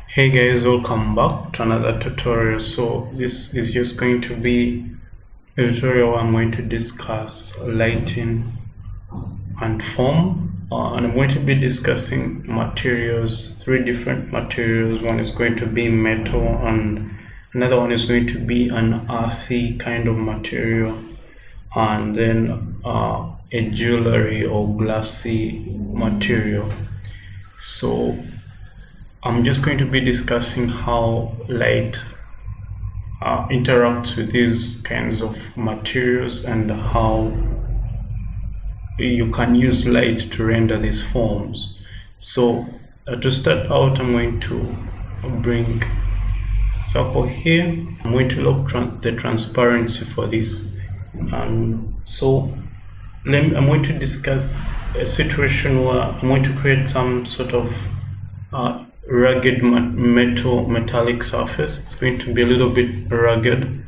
Hey guys, welcome back to another tutorial. So this is just going to be a tutorial where I'm going to discuss lighting and form, and I'm going to be discussing materials, three different materials. One is going to be metal and another one is going to be an earthy kind of material, and then a jewelry or glossy material. So I'm just going to be discussing how light interacts with these kinds of materials and how you can use light to render these forms. So to start out, I'm going to bring circle here. I'm going to lock the transparency for this, and so I'm going to discuss a situation where I'm going to create some sort of rugged metallic surface. It's going to be a little bit rugged,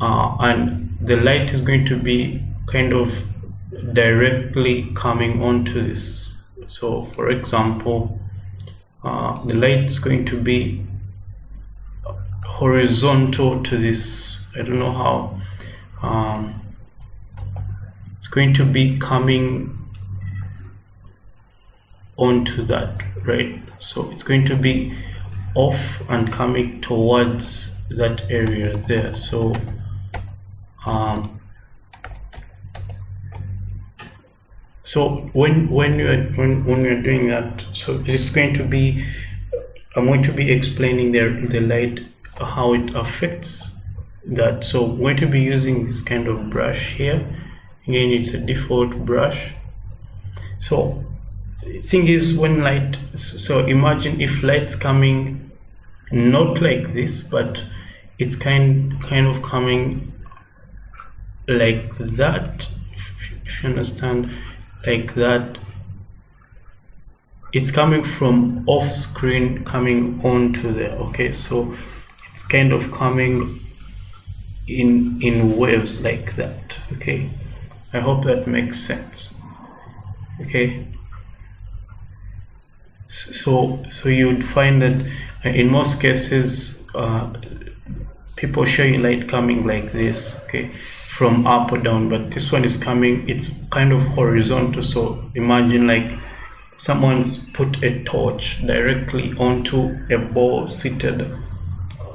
and the light is going to be kind of directly coming onto this. So for example, the light is going to be horizontal to this. I don't know how. It's going to be coming onto that, right? So it's going to be off and coming towards that area there. So when you're doing that, so it's going to be, I'm going to be explaining the light, how it affects that. So I'm going to be using this kind of brush here. Again, it's a default brush. So the thing is, when light, so imagine if light's coming not like this, but it's kind of coming like that, if you understand, like that. It's coming from off screen coming onto there. Okay, so it's kind of coming in waves like that. Okay, I hope that makes sense. Okay, so you'd find that in most cases people show you light coming like this, okay, from up or down, but this one is coming, it's kind of horizontal. So imagine like someone's put a torch directly onto a ball seated,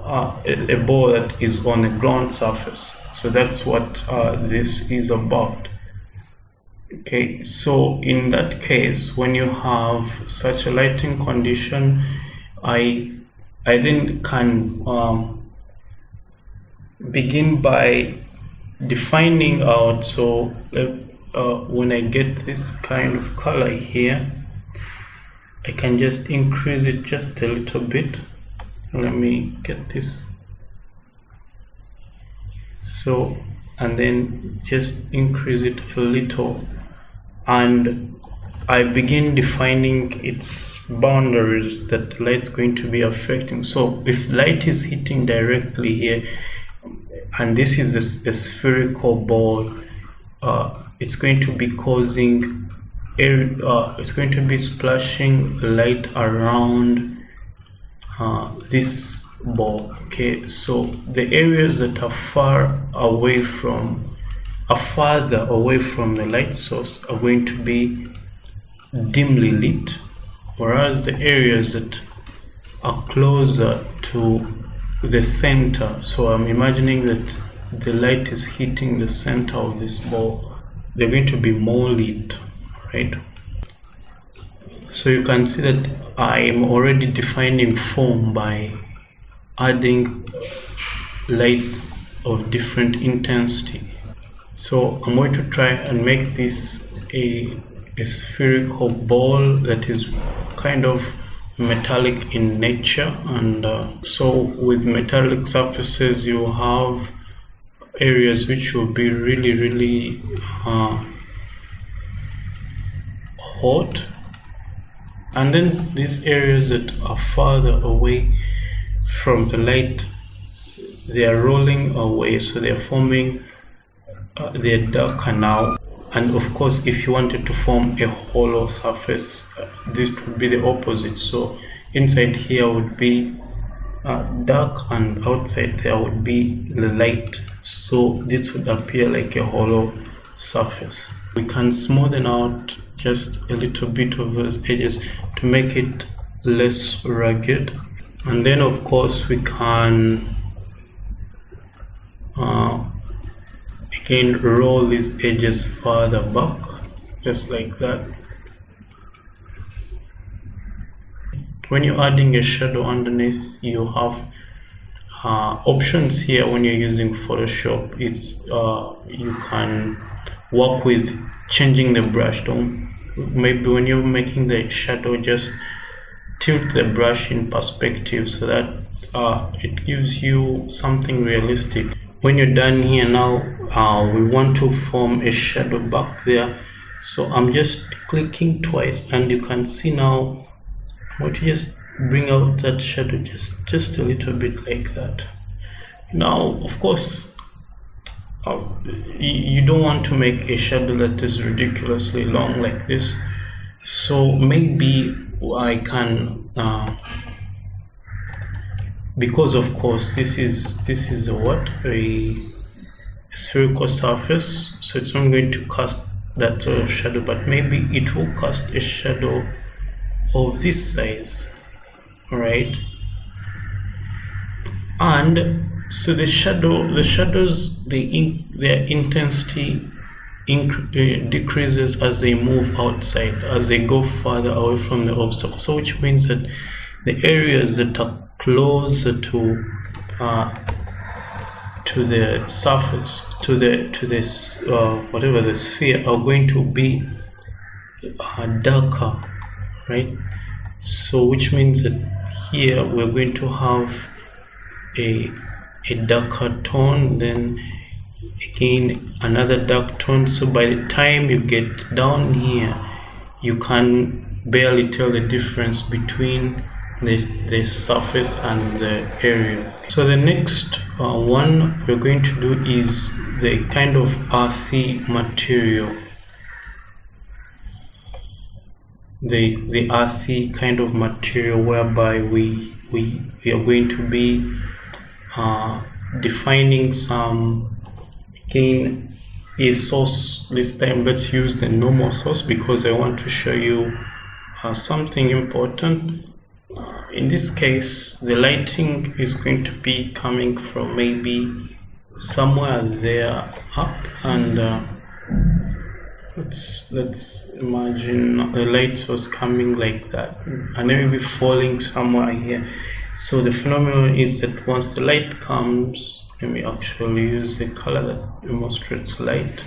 a ball that is on a ground surface. So that's what this is about. Okay, so in that case, when you have such a lighting condition, I then can begin by defining out. So when I get this kind of color here, I can just increase it just a little bit. Let me get this. So, and then just increase it a little, and I begin defining its boundaries that the light's going to be affecting. So if light is hitting directly here, and this is a spherical ball, it's going to be causing it's going to be splashing light around this ball. Okay, so the areas that are farther away from the light source are going to be dimly lit, whereas the areas that are closer to the center, so I'm imagining that the light is hitting the center of this ball, they're going to be more lit, right? So you can see that I'm already defining form by adding light of different intensity. So I'm going to try and make this a spherical ball that is kind of metallic in nature, and so with metallic surfaces you have areas which will be really hot, and then these areas that are farther away from the light, they are rolling away, so they are forming, they're darker now. And of course, if you wanted to form a hollow surface, this would be the opposite. So inside here would be dark, and outside there would be the light, so this would appear like a hollow surface. We can smoothen out just a little bit of those edges to make it less rugged, and then of course we can again roll these edges further back, just like that. When you're adding a shadow underneath, you have options here. When you're using Photoshop, it's you can work with changing the brush. Don't, maybe when you're making the shadow, just tilt the brush in perspective so that it gives you something realistic. When you're done here now, we want to form a shadow back there, so I'm just clicking twice, and you can see now what, just bring out that shadow just a little bit like that. Now of course you don't want to make a shadow that is ridiculously long like this, so maybe I can because of course this is a spherical surface, so it's not going to cast that sort of shadow, but maybe it will cast a shadow of this size, right? And so the shadows, their intensity decreases as they move outside, as they go further away from the obstacle. So which means that the areas that are closer to the surface, to this whatever the sphere, are going to be darker, right? So which means that here we're going to have a darker tone, then again another dark tone. So by the time you get down here, you can barely tell the difference between the surface and the area. So the next one we're going to do is the kind of earthy material, the earthy kind of material, whereby we are going to be defining some, again, a source. This time let's use the normal source because I want to show you something important. In this case, the lighting is going to be coming from maybe somewhere there up, and let's imagine the light source coming like that, and then maybe falling somewhere here. So the phenomenon is that once the light comes, let me actually use a color that demonstrates light.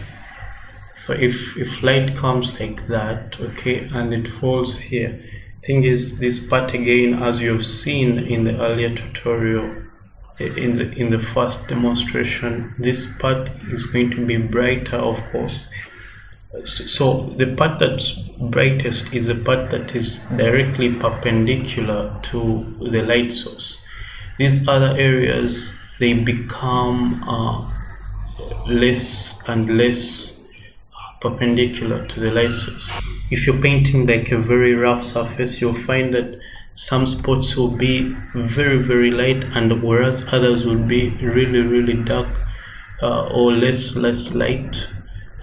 So if light comes like that, okay, and it falls here, thing is, this part again, as you've seen in the earlier tutorial, in the first demonstration, this part is going to be brighter, of course. So the part that's brightest is the part that is directly perpendicular to the light source. These other areas, they become less and less perpendicular to the light source. If you're painting like a very rough surface, you'll find that some spots will be very, very light, and whereas others will be really, really dark or less light.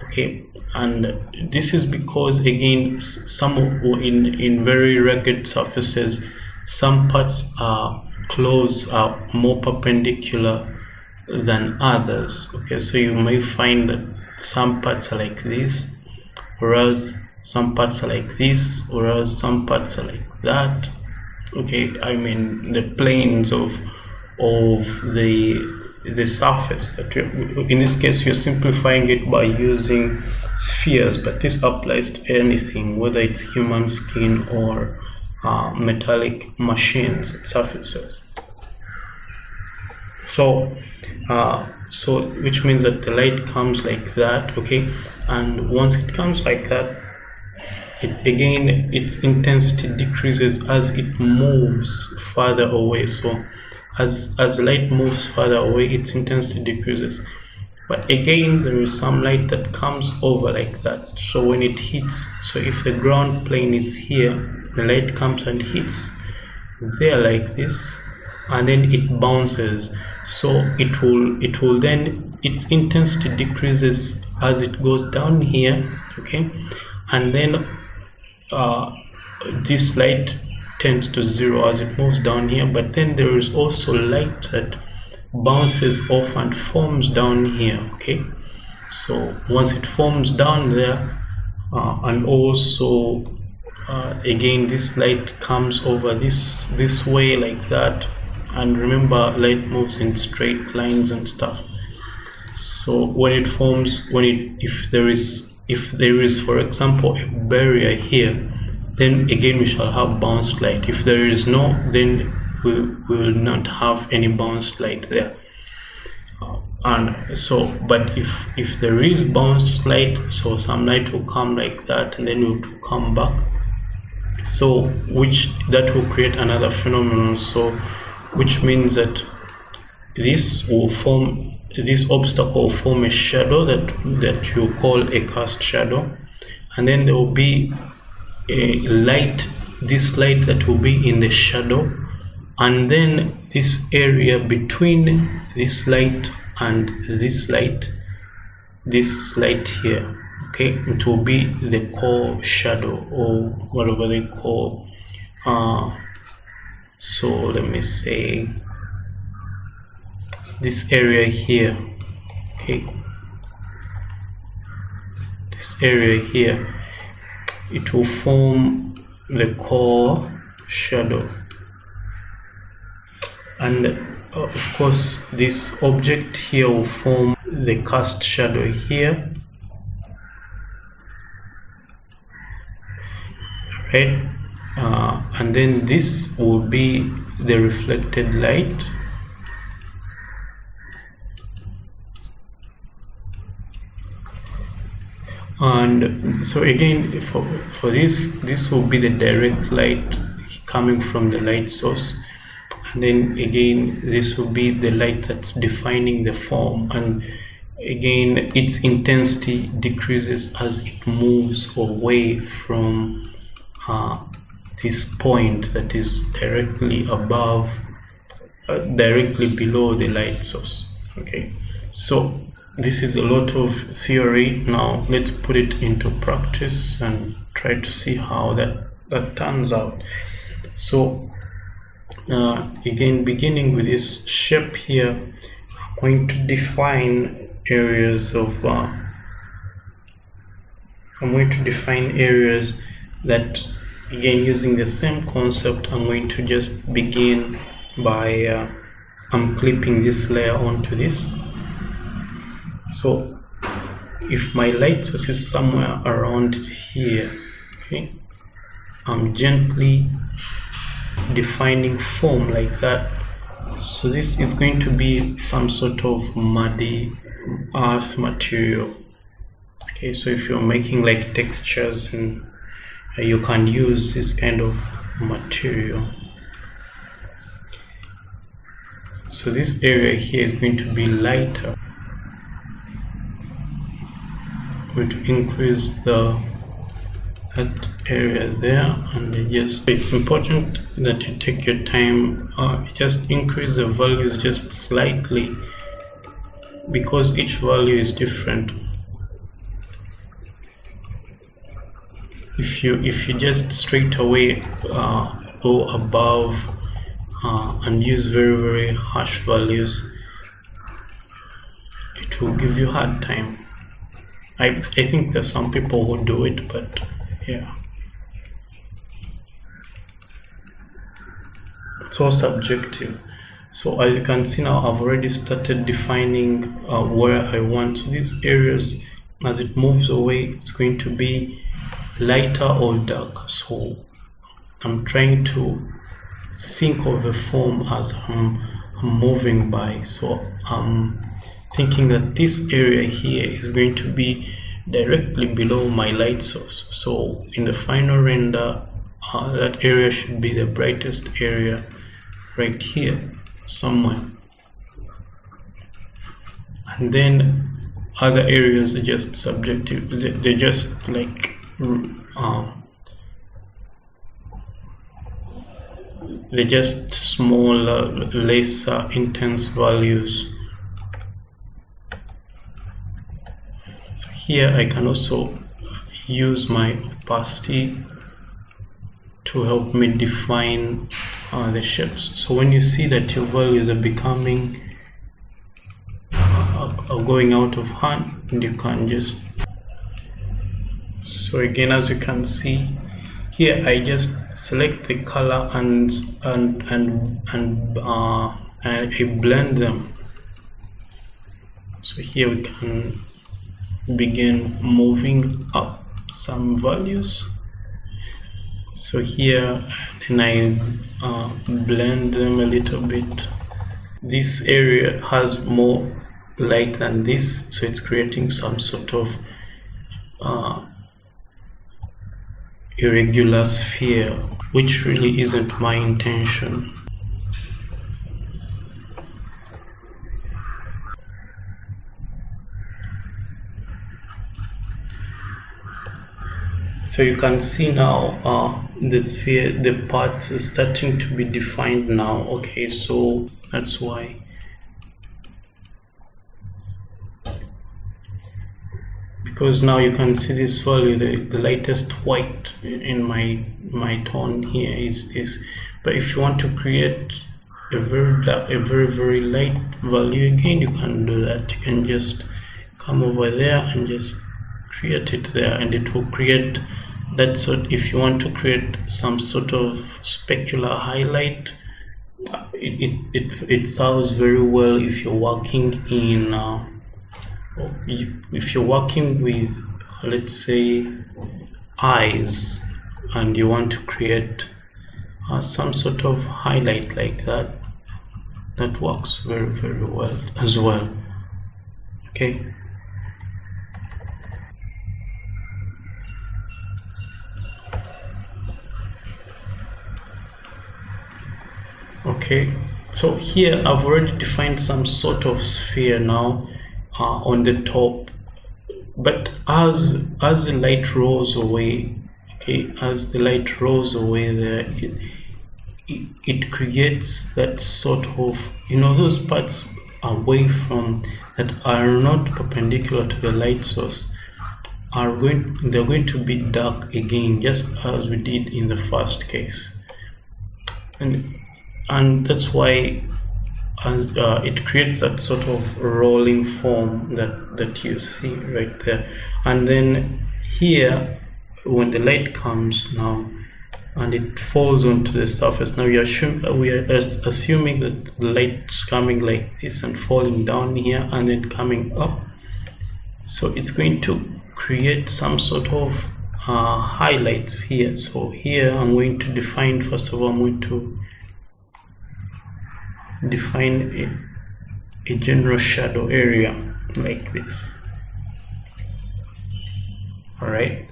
Okay, and this is because, again, some in very rugged surfaces, some parts are more perpendicular than others. Okay, so you may find that some parts are like this, whereas some parts are like this, whereas some parts are like that. Okay, I mean the planes of the surface that in this case you're simplifying it by using spheres, but this applies to anything, whether it's human skin or metallic machines surfaces. So which means that the light comes like that, okay, and once it comes like that, again its intensity decreases as it moves further away. So as light moves further away, its intensity decreases. But again, there is some light that comes over like that. So when it hits, so if the ground plane is here, the light comes and hits there like this, and then it bounces. So it will then, its intensity decreases as it goes down here, okay, and then this light tends to zero as it moves down here. But then there is also light that bounces off and forms down here, okay. So once it forms down there, and also again this light comes over this way like that, and remember light moves in straight lines and stuff. So when it forms, if there is for example a barrier here, then again we shall have bounced light. If there is no, then we will not have any bounced light there. And so, but if there is bounced light, so some light will come like that and then it will come back, so that will create another phenomenon. So which means that this obstacle will form a shadow that you call a cast shadow, and then there will be this light that will be in the shadow, and then this area between this light and this light here, okay, it will be the core shadow, or whatever they call, so let me say this area here, okay, this area here, it will form the core shadow. And of course this object here will form the cast shadow here, right? And then this will be the reflected light, and so again for this will be the direct light coming from the light source, and then again this will be the light that's defining the form, and again its intensity decreases as it moves away from this point that is directly above, directly below the light source, okay. So this is a lot of theory. Now let's put it into practice and try to see how that turns out. So again, beginning with this shape here, I'm going to define areas that, again, using the same concept, I'm going to just begin by I'm clipping this layer onto this. So if my light source is somewhere around here, okay, I'm gently defining form like that. So this is going to be some sort of muddy earth material, okay. So if you're making like textures, and you can use this kind of material. So this area here is going to be lighter. Going to increase that area there, and just, it's important that you take your time, just increase the values just slightly, because each value is different. If you just straight away go above and use very harsh values, it will give you a hard time. I think there's some people who do it, but yeah, it's all subjective. So as you can see now, I've already started defining where I want. So these areas, as it moves away, it's going to be lighter or darker. So I'm trying to think of the form as I'm moving by. So I'm thinking that this area here is going to be directly below my light source. So in the final render, that area should be the brightest area right here somewhere, and then other areas are just subjective. They're just they're just smaller, lesser intense values. So here I can also use my opacity to help me define the shapes. So when you see that your values are becoming going out of hand, you can just, so again, as you can see here, I just select the color and I blend them. So here we can begin moving up some values. So here, and I blend them a little bit. This area has more light than this, so it's creating some sort of irregular sphere, which really isn't my intention. So you can see now the sphere, the parts is starting to be defined now. Okay, so that's why. Because now you can see this value, the lightest white in my tone here is this. But if you want to create a very light value, again, you can do that. You can just come over there and just create it there, and it will create that sort. If you want to create some sort of specular highlight, it serves very well if you're working in if you're working with, let's say, eyes, and you want to create some sort of highlight like that, that works very well as well. Okay. Okay, so here I've already defined some sort of sphere now on the top, but as the light rolls away, okay, as the light rolls away there, it creates that sort of, you know, those parts away from that are not perpendicular to the light source they're going to be dark again, just as we did in the first case, and that's why it creates that sort of rolling form that you see right there. And then here, when the light comes now and it falls onto the surface, now we are assuming that the light's coming like this and falling down here and then coming up, so it's going to create some sort of highlights here. So here I'm going to define, first of all, I'm going to define a general shadow area like this. All right,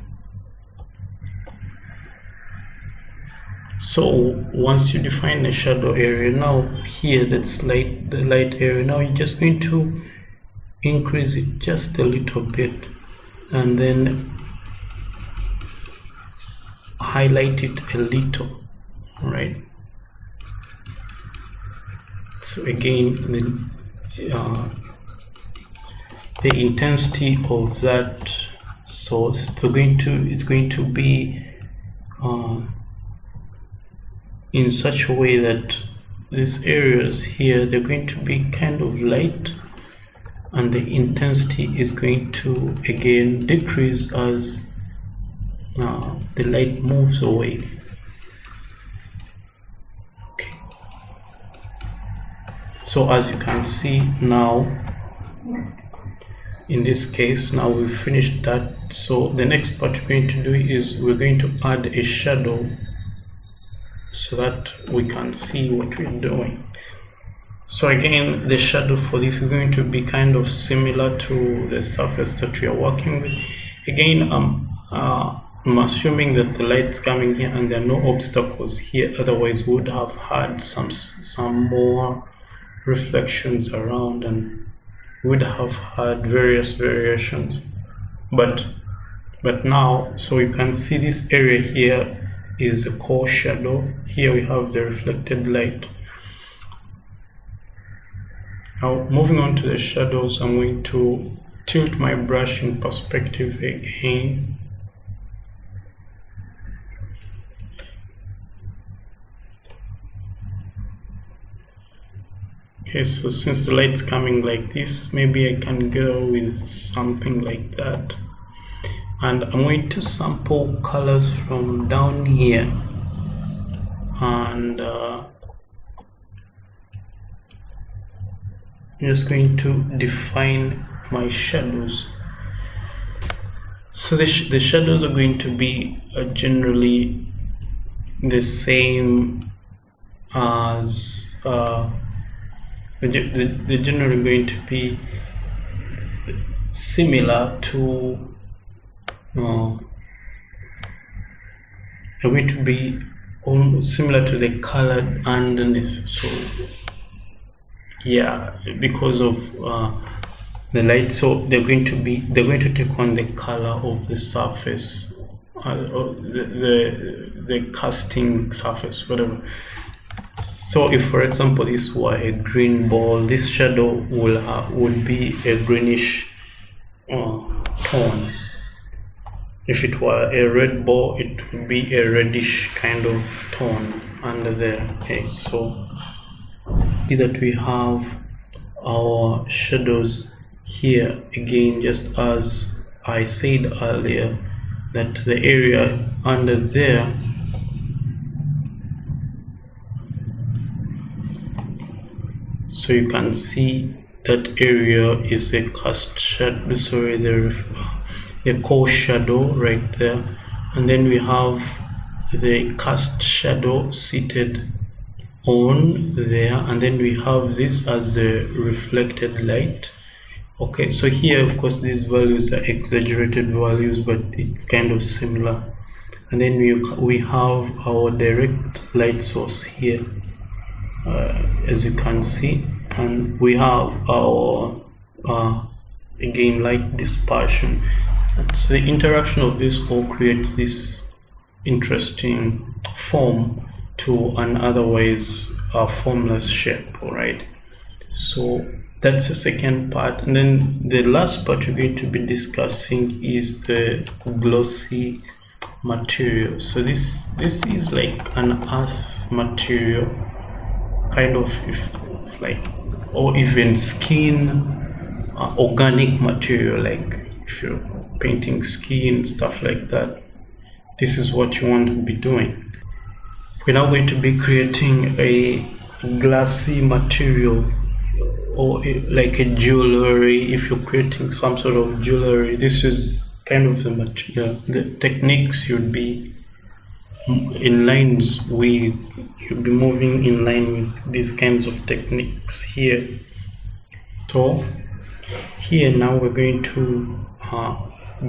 so once you define a shadow area, now here, that's light, the light area, now you're just going to increase it just a little bit and then highlight it a little. All right, so again, the intensity of that source, it's going to be in such a way that these areas here, they're going to be kind of light, and the intensity is going to again decrease as the light moves away. So as you can see now, in this case, now we've finished that. So the next part we're going to do is we're going to add a shadow so that we can see what we're doing. So again, the shadow for this is going to be kind of similar to the surface that we are working with. Again, I'm assuming that the light's coming here and there are no obstacles here, otherwise we would have had some more reflections around and would have had various variations, but now, so you can see this area here, is a core shadow. Here we have the reflected light. Now moving on to the shadows, I'm going to tilt my brush in perspective again. Okay, so since the light's coming like this, maybe I can go with something like that. And I'm going to sample colors from down here, and I'm just going to define my shadows. So the shadows are going to be generally the same as they're generally going to be similar to they're going to be almost similar to the color underneath. So yeah, because of the light, so they're going to take on the color of the surface, or the casting surface, whatever. So if, for example, this were a green ball, this shadow would be a greenish tone. If it were a red ball, it would be a reddish kind of tone under there. Okay, so see that we have our shadows here again, just as I said earlier, that the area under there so you can see that area is a cast shadow, sorry, the core shadow right there, and then we have the cast shadow seated on there, and then we have this as the reflected light. Okay, so here of course these values are exaggerated values, but it's kind of similar. And then we have our direct light source here, as you can see, and we have our again light dispersion. And so the interaction of this all creates this interesting form to an otherwise formless shape. All right, so that's the second part. And then the last part we're going to be discussing is the glossy material. So this is like an earth material, kind of, if like, or even skin, organic material, like if you're painting skin, stuff like that. This is what you want to be doing. We're now going to be creating a glossy material, or like a jewelry. If you're creating some sort of jewelry, this is kind of the material, the techniques you'd be in lines with, you'll be moving in line with these kinds of techniques here. So here now we're going to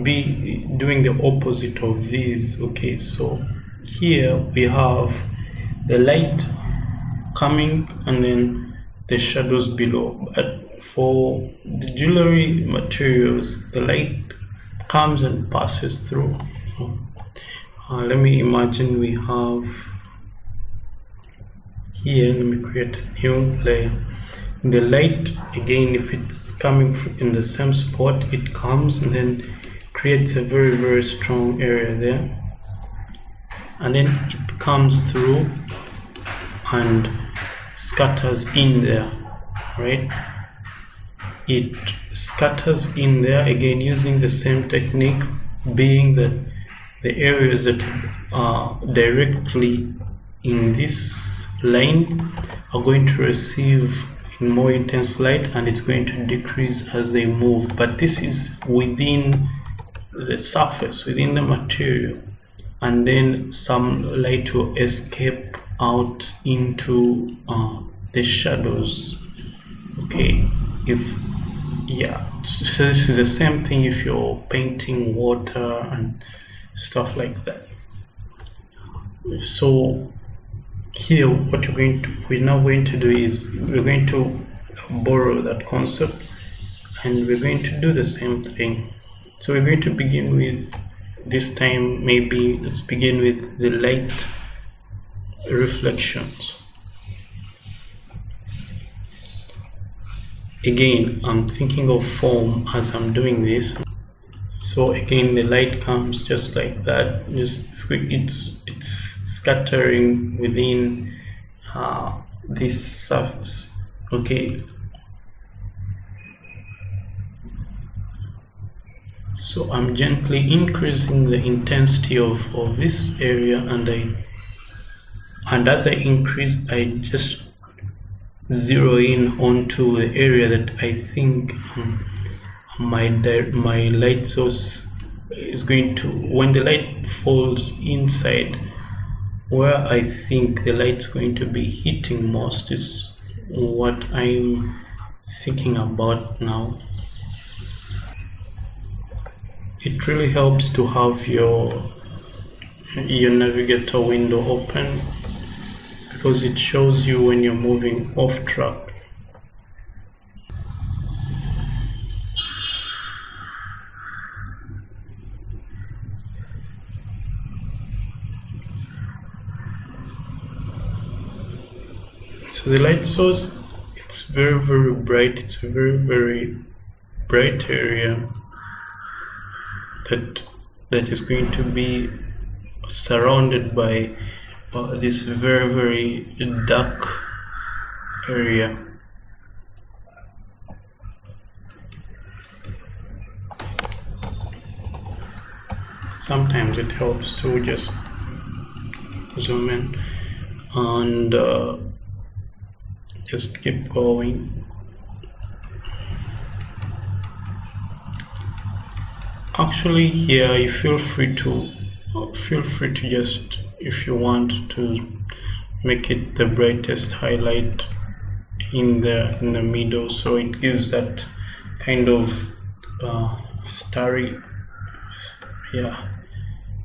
be doing the opposite of these. Okay, so here we have the light coming and then the shadows below, but for the jewelry materials the light comes and passes through. So let me imagine we have here, let me create a new layer. The light, again, if it's coming in the same spot, it comes and then creates a very, very strong area there, and then it comes through and scatters in there, right? It scatters in there again using the same technique, being that the areas that are directly in this line are going to receive more intense light, and it's going to decrease as they move, but this is within the surface, within the material, and then some light will escape out into the shadows. Okay, so this is the same thing if you're painting water and stuff like that. So here what we're now going to do is we're going to borrow that concept and we're going to do the same thing. So we're going to begin with this time maybe let's begin with the light reflections. Again, I'm thinking of form as I'm doing this. So again, the light comes just like that. It's scattering within this surface. Okay. So I'm gently increasing the intensity of this area, and as I increase, I just zero in onto the area that I think my light source is going to, when the light falls inside where I think the light's going to be hitting most, is what I'm thinking about now. It really helps to have your navigator window open, because it shows you when you're moving off track. So the light source, it's very, very bright. It's a very, very bright area that is going to be surrounded by this very, very dark area. Sometimes it helps to just zoom in and just keep going. Actually, here you feel free to just, if you want to make it the brightest highlight in the middle, so it gives that kind of starry, yeah,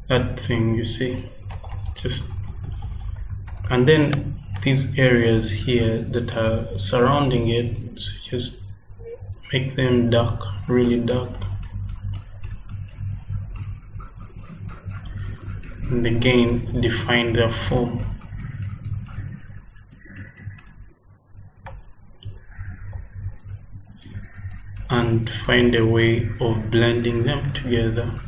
that thing, you see. Just, and then these areas here that are surrounding it, so just make them dark, really dark. And again, define their form. And find a way of blending them together.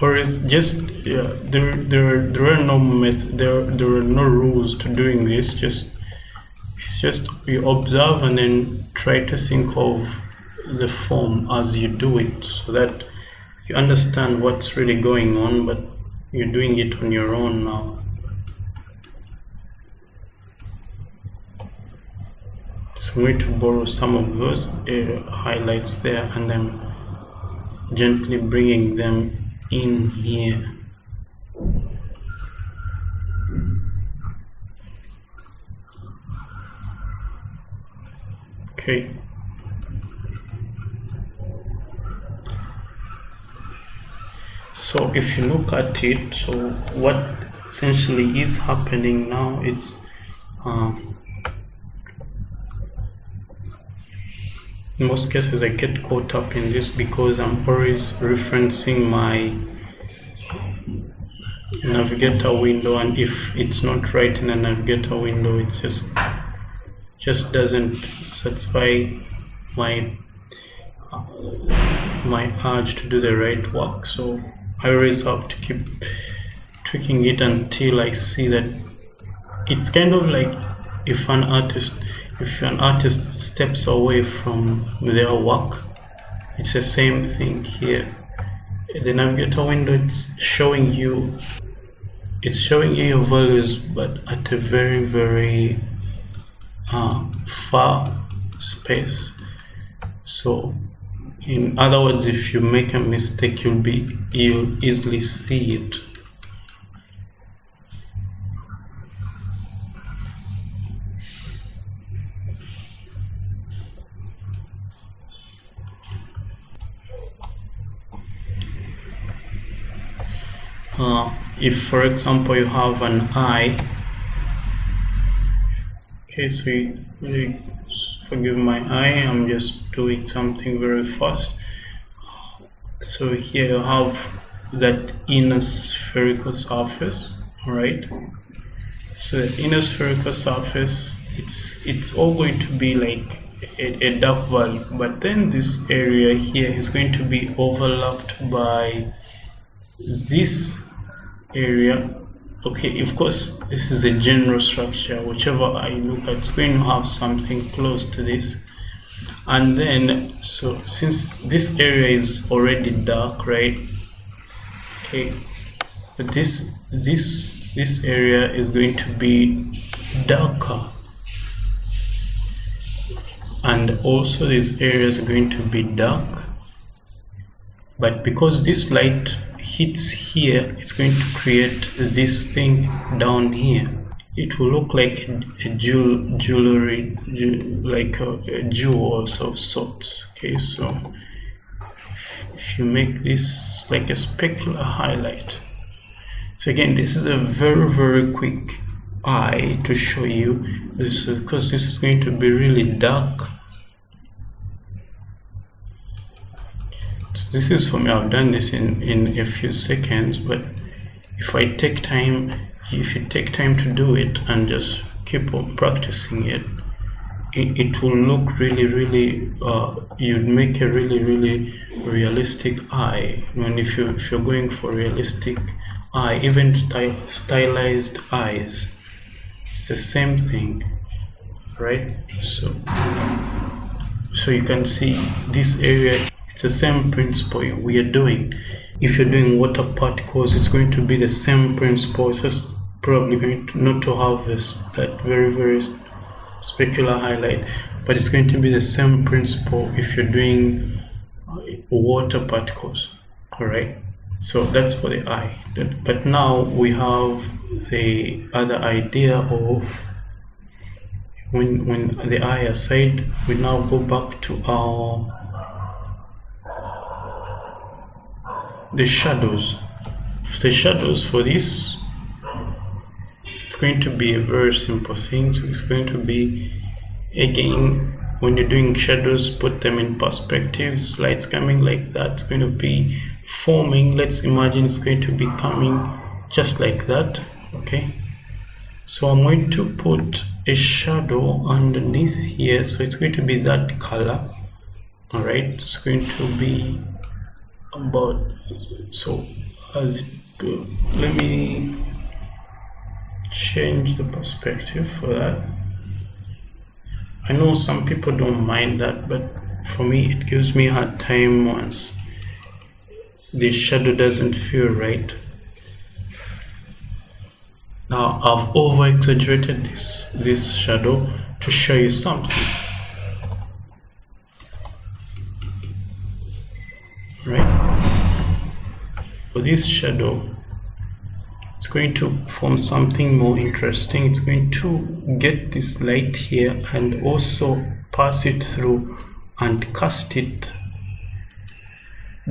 Or it's just, yeah, there are no rules to doing this. It's just you observe and then try to think of the form as you do it, so that you understand what's really going on, but you're doing it on your own now. So I'm going to borrow some of those highlights there, and I'm gently bringing them in here. Okay. So if you look at it, so what essentially is happening now, it's in most cases I get caught up in this because I'm always referencing my navigator window, and if it's not right in a navigator window, it's just doesn't satisfy my urge to do the right work. So I always have to keep tweaking it until I see that it's kind of like if an artist steps away from their work, it's the same thing here. The navigator window, it's showing you your values, but at a very, very far space. So in other words, if you make a mistake, you'll easily see it. If for example you have an eye Okay, so forgive my eye, I'm just doing something very fast. So here you have that inner spherical surface, alright? So the inner spherical surface, it's all going to be like a dark value, but then this area here is going to be overlapped by this area. Okay, of course, this is a general structure. Whichever I look at, it's going to have something close to this. And then, so since this area is already dark, right? Okay, but this area is going to be darker, and also these areas are going to be dark. But because this light hits here, it's going to create this thing down here. It will look like a jewelry, like a jewel of sorts. Okay, so if you make this like a specular highlight. So again, this is a very quick eye to show you this, because this is going to be really dark. So this is for me, I've done this in a few seconds, but if I take time, if you take time to do it and just keep on practicing it, it will look really you'd make a really realistic eye. When if you're going for realistic eye, even stylized eyes, it's the same thing, right? So you can see this area, it's the same principle we are doing. If you're doing water particles, it's going to be the same principle. It's just probably going to not to have that very specular highlight, but it's going to be the same principle if you're doing water particles. All right, so that's for the eye. But now we have the other idea of when the eye aside, we now go back to the shadows. The shadows for this, it's going to be a very simple thing. So it's going to be, again, when you're doing shadows, put them in perspectives. Light's coming like that, it's going to be forming. Let's imagine it's going to be coming just like that. Okay, so I'm going to put a shadow underneath here, so it's going to be that color. All right, it's going to be about, so as it goes, let me change the perspective for that. I know some people don't mind that, but for me it gives me a hard time once the shadow doesn't feel right. Now I've over exaggerated this shadow to show you something, right? For this shadow, it's going to form something more interesting. It's going to get this light here and also pass it through and cast it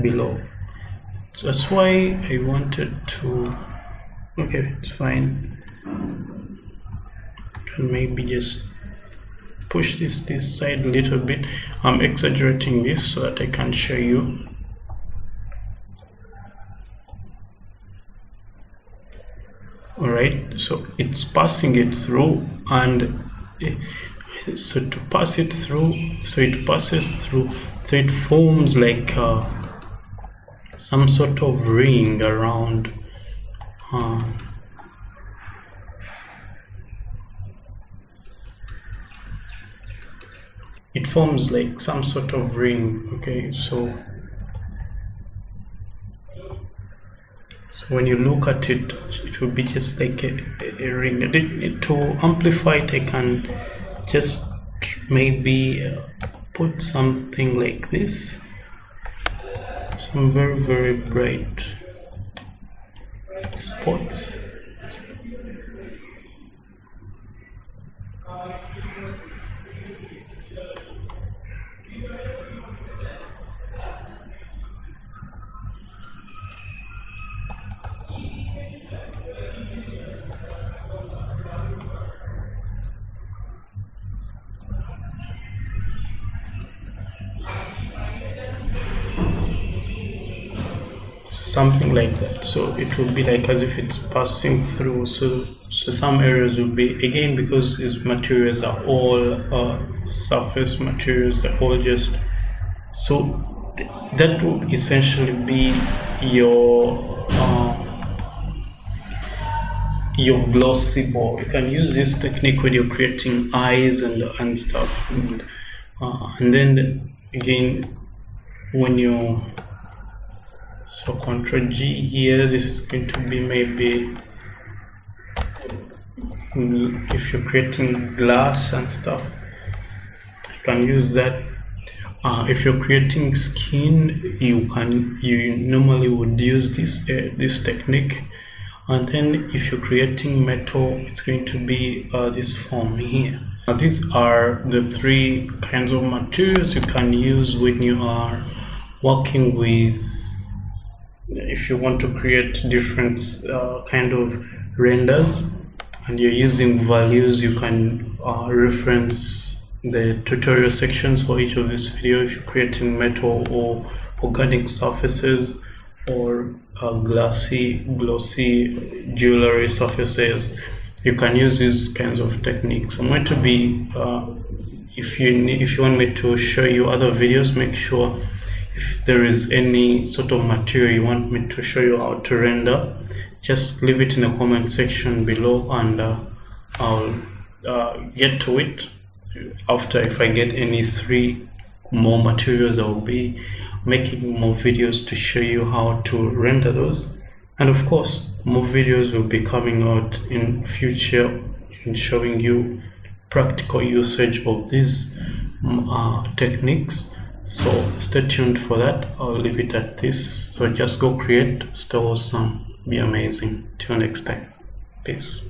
below. So that's why I wanted to, okay, it's fine. And maybe just push this side a little bit. I'm exaggerating this so that I can show you. All right, so it's passing it through, and so to pass it through, so it passes through, so it forms like some sort of ring around it forms like some sort of ring. Okay, so when you look at it, it will be just like a ring. To amplify it, I can just maybe put something like this, some very bright spots. something like that. So it will be like as if it's passing through. So some areas will be, again, because these materials are all surface materials, they're all just, so that would essentially be your glossy ball. You can use this technique when you're creating eyes and stuff, and then again when you, so Ctrl G here, this is going to be maybe if you're creating glass and stuff, you can use that. If you're creating skin, you normally would use this technique. And then if you're creating metal, it's going to be this form here. Now, these are the three kinds of materials you can use when you are working with, if you want to create different kind of renders and you're using values. You can reference the tutorial sections for each of this video if you're creating metal or organic surfaces or glossy jewelry surfaces. You can use these kinds of techniques. I'm going to be if you want me to show you other videos, make sure if there is any sort of material you want me to show you how to render, just leave it in the comment section below, and I'll get to it after. If I get any 3 more materials, I'll be making more videos to show you how to render those. And of course, more videos will be coming out in future in showing you practical usage of these techniques. So stay tuned for that. I'll leave it at this. So just go create, stay awesome, be amazing. Till next time, peace.